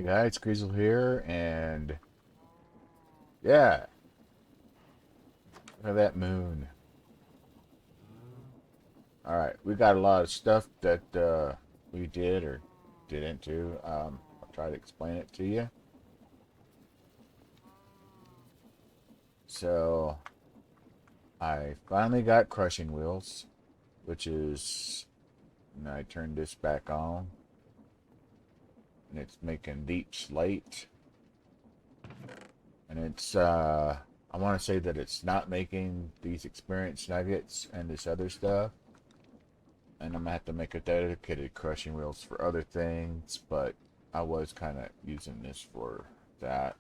Guys, kreezxil here, and yeah, look at that moon. All right, we got a lot of stuff that we did or didn't do. I'll try to explain it to you. So I finally got crushing wheels, which is, and I turned this back on, and it's making deep slate, and it's I want to say that it's not making these experience nuggets and this other stuff. And I'm gonna have to make a dedicated crushing wheels for other things, but I was kind of using this for that.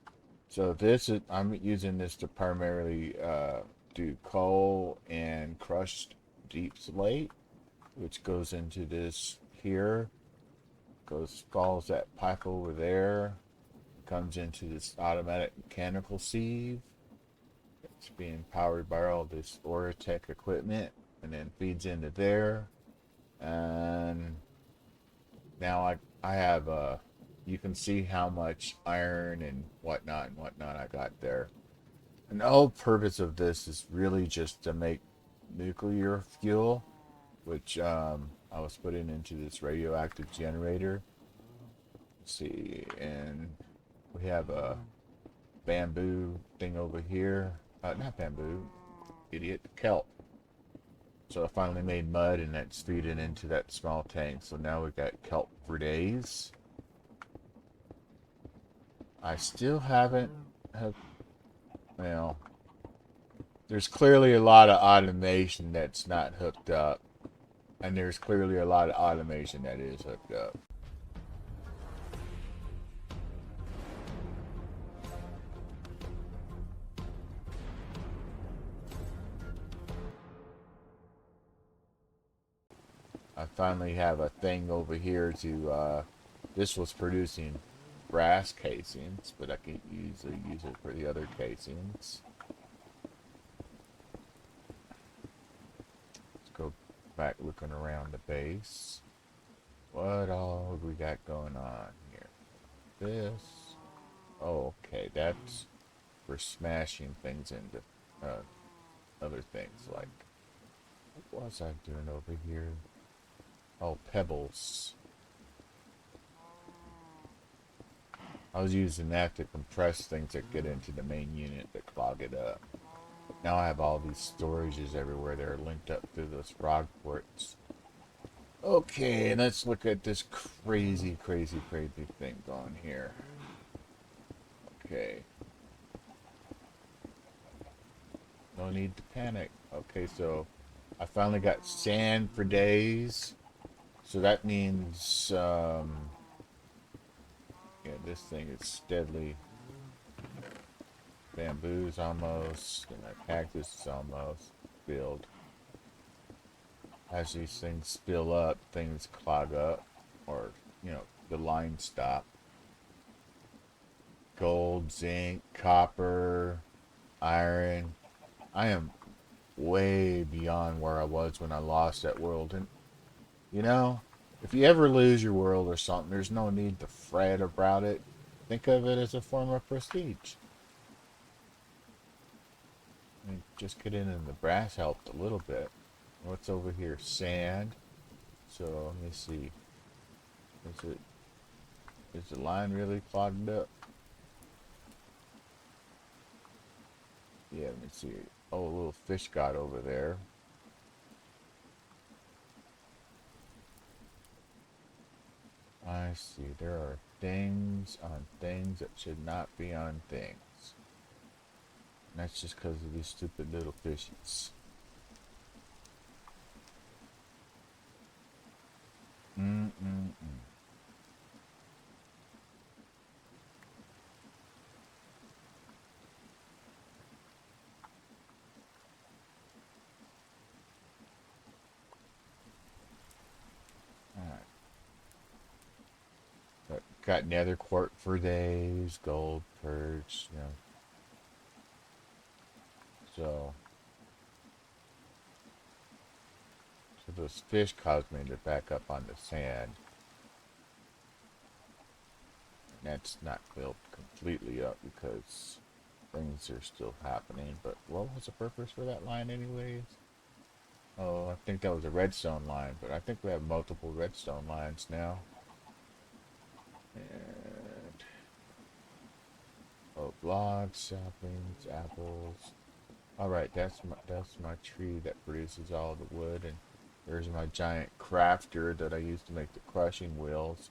So this is I'm using this to primarily do coal and crushed deep slate, which goes into this here, follows that pipe over there, comes into this automatic mechanical sieve. It's being powered by all this Oratech equipment, and then feeds into there. And now I have you can see how much iron and whatnot I got there. And the whole purpose of this is really just to make nuclear fuel, which I was putting into this radioactive generator. Let's see, and we have a bamboo thing over here. Not bamboo, idiot, kelp. So I finally made mud, and that's feeding into that small tank. So now we've got kelp for days. I still haven't have well, there's clearly a lot of automation that's not hooked up, and there's clearly a lot of automation that is hooked up. I finally have a thing over here to this was producing brass casings, but I can easily use it for the other casings. Let's go back looking around the base. What all we got going on here? This. Oh, okay, that's for smashing things into other things. Like, what was I doing over here? Oh, pebbles. I was using that to compress things that get into the main unit that clog it up. Now I have all these storages everywhere that are linked up through those frog ports. Okay, let's look at this crazy thing going here. Okay. No need to panic. Okay, so I finally got sand for days. So that means, yeah, this thing is steadily. Bamboo's almost, and my cactus is almost filled. As these things spill up, things clog up, or, the lines stop. Gold, zinc, copper, iron. I am way beyond where I was when I lost that world. And, you know, if you ever lose your world or something, there's no need to fret about it. Think of it as a form of prestige. I mean, just getting in the brass helped a little bit. What's over here? Sand. So let me see. Is the line really clogged up? Yeah, let me see. Oh, a little fish got over there. I see. There are things on things that should not be on things. And that's just because of these stupid little fishies. Mm-mm-mm. Alright. Got nether quartz for days, gold, perch, So, so those fish caused me to back up on the sand. That's not filled completely up because things are still happening. But what was the purpose for that line anyways? Oh, I think that was a redstone line, but I think we have multiple redstone lines now. And oh, logs, saplings, apples. All right, that's my tree that produces all the wood, and there's my giant crafter that I use to make the crushing wheels.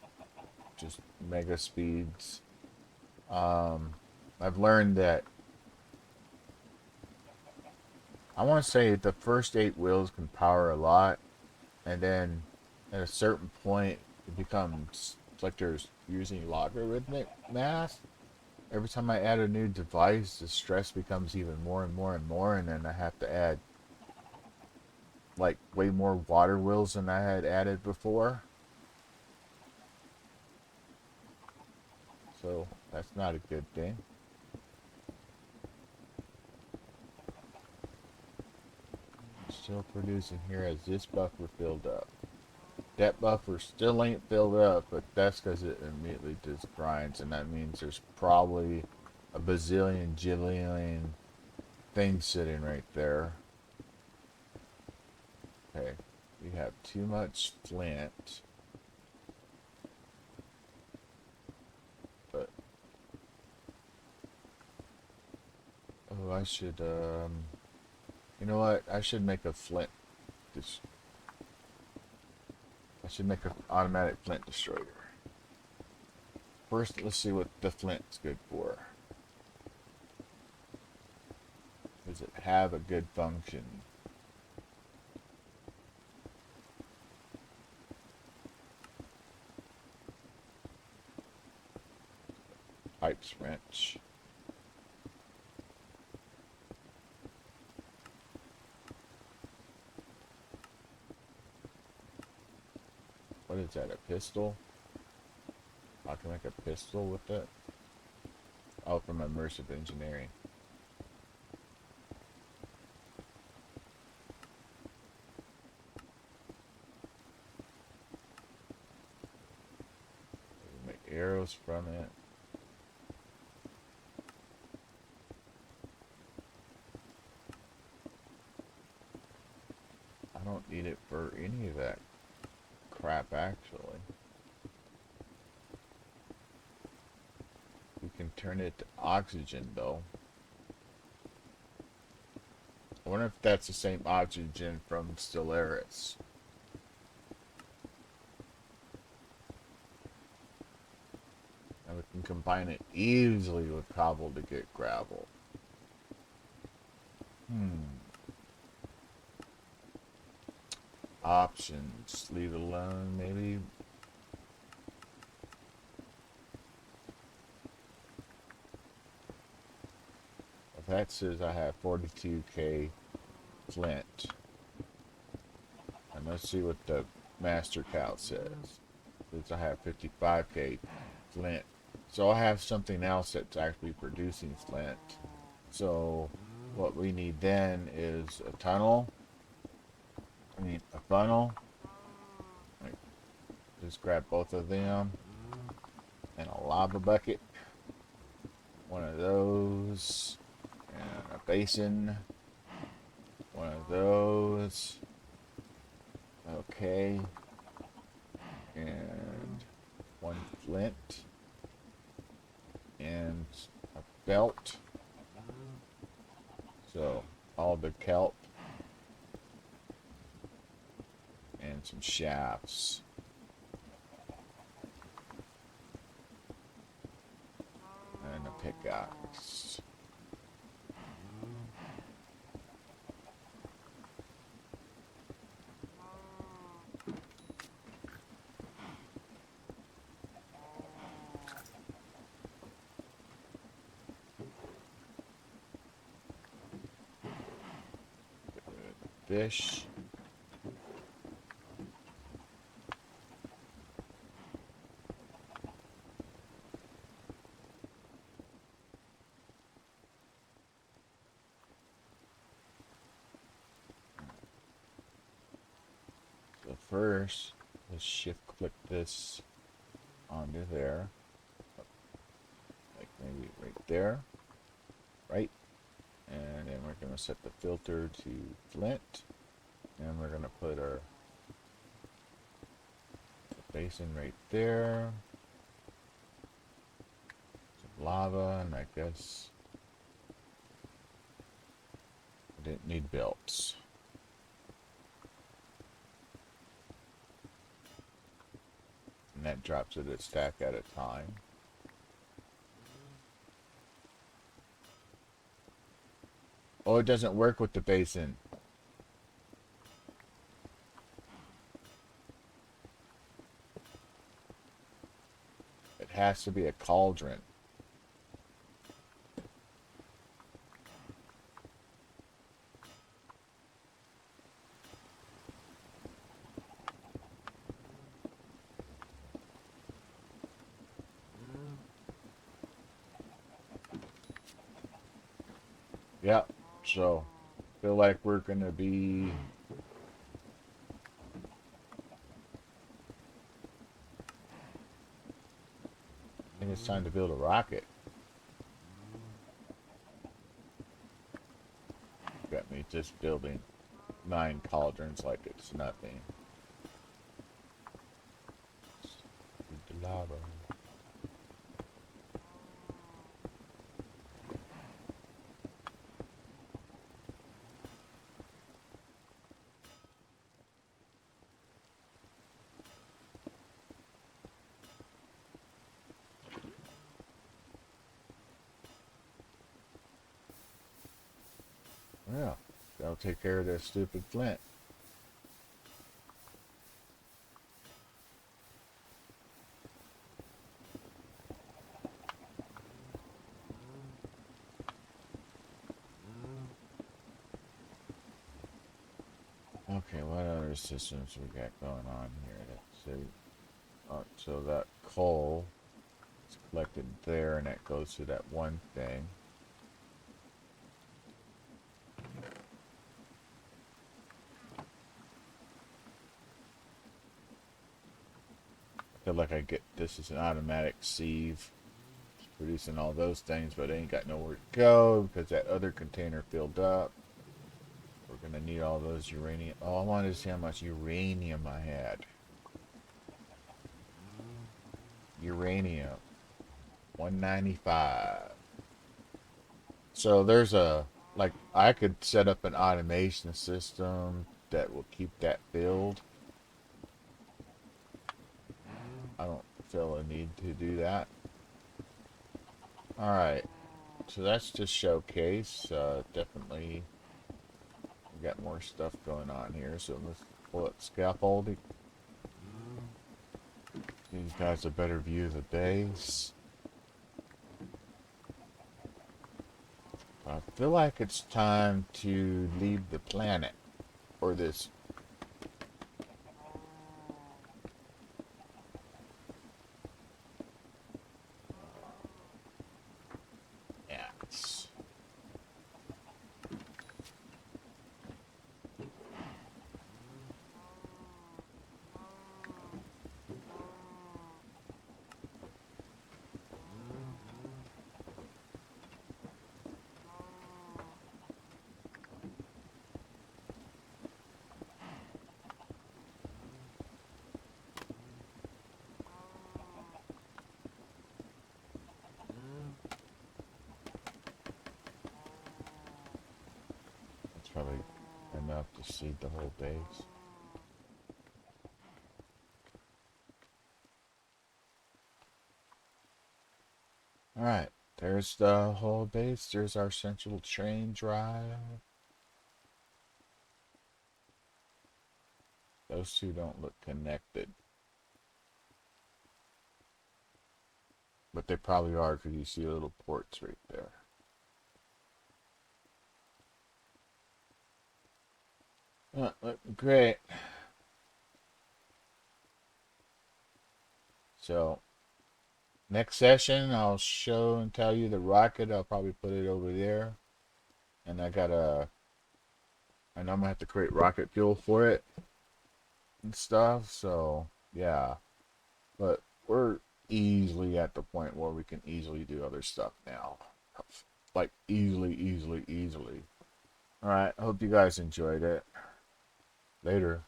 Just mega speeds. I've learned that I want to say the first 8 wheels can power a lot, and then at a certain point it becomes like there's using logarithmic math. Every time I add a new device, the stress becomes even more and more and more, and then I have to add like way more water wheels than I had added before. So that's not a good thing. Still producing here as this buffer filled up. That buffer still ain't filled up, but that's because it immediately just grinds, and that means there's probably a bazillion, jillion things sitting right there. Okay, we have too much flint, but oh, I should you know what? I should make a flint. I should make an automatic flint destroyer. First, let's see what the flint's good for. Does it have a good function? Pipes wrench. What is that, a pistol? I can make a pistol with it? Oh, from immersive engineering. Make arrows from it. I don't need it for any of that crap, actually. We can turn it to oxygen, though. I wonder if that's the same oxygen from Stellaris. And we can combine it easily with cobble to get gravel. Options. Leave it alone, maybe. If that says I have 42k flint. And let's see what the master cow says. Says I have 55k flint. So I have something else that's actually producing flint. So what we need then is a tunnel. I need a funnel. Just grab both of them. And a lava bucket. One of those. And a basin. One of those. Okay. And one flint. And a belt. So all the kelp. And some shafts. And a pickaxe. Fish. So first, let's shift click this onto there. maybe right there, right? And then we're going to set the filter to flint. And we're going to put our basin right there. Some lava, and I guess I didn't need belts. And that drops it a stack at a time. Oh, it doesn't work with the basin. It has to be a cauldron. Yep. So, feel like we're gonna be I think it's time to build a rocket. Got me just building 9 cauldrons like it's nothing. The lava. Yeah, that'll take care of that stupid flint. Okay, what other systems we got going on here? Let's see. So that coal is collected there, and that goes to that one thing. I feel like I get this is an automatic sieve. It's producing all those things, but it ain't got nowhere to go because that other container filled up. We're gonna need all those uranium. Oh, I wanted to see how much uranium I had. Uranium, 195. So there's like I could set up an automation system that will keep that filled. I don't feel a need to do that. All right, so that's just showcase. Definitely, we got more stuff going on here. So let's pull up scaffolding. Give you guys a better view of the base. I feel like it's time to leave the planet, or this. Yes. That's probably enough to seed the whole base. Alright, there's the whole base. There's our central chain drive. Those two don't look connected. But they probably are because you see little ports right there. Great. So, next session, I'll show and tell you the rocket. I'll probably put it over there. And I know I'm going to have to create rocket fuel for it and stuff. So, yeah. But we're easily at the point where we can easily do other stuff now. Like easily. Alright, hope you guys enjoyed it. Later.